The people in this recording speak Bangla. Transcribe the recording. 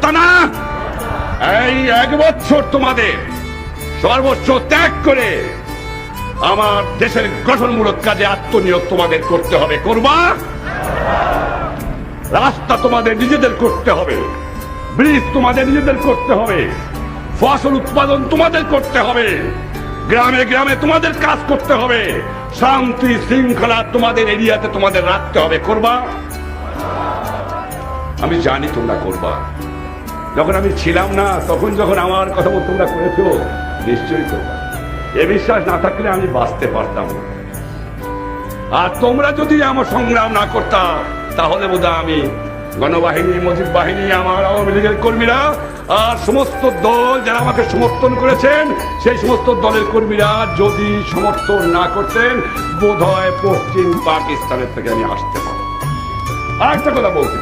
কথা না? এই 1 বছর তোমাদের সর্বোচ্চ ত্যাগ করে আমার দেশের গঠনমূলক কাজে আত্মনিয়োগ তোমাদের করতে হবে। করবা? রাস্তা তোমাদের নিজেদের করতে হবে, ব্রিজ তোমাদের নিজেদের করতে হবে, ফসল উৎপাদন তোমাদের করতে হবে, গ্রামে গ্রামে তোমাদের কাজ করতে হবে, শান্তি শৃঙ্খলা তোমাদের এরিয়াতে তোমাদের রাখতে হবে। করবা? আমি জানি তোমরা করবা। যখন আমি ছিলাম না, তখন যখন আমার কথা মতো তোমরা করেছো, নিশ্চয়ই করবা। এ বিশ্বাস না থাকলে আমি বাঁচতে পারতাম না। আর তোমরা যদি আমার সংগ্রাম না করতা, তাহলে বোধহয় আমি গণবাহিনী, মুজিব বাহিনী, আমার আওয়ামী লীগের কর্মীরা আর সমস্ত দল যারা আমাকে সমর্থন করেছেন, সেই সমস্ত দলের কর্মীরা যদি সমর্থন না করতেন, বোধহয় পশ্চিম পাকিস্তানের থেকে আমি আসতে পারতাম। আর একটা কথা বলতে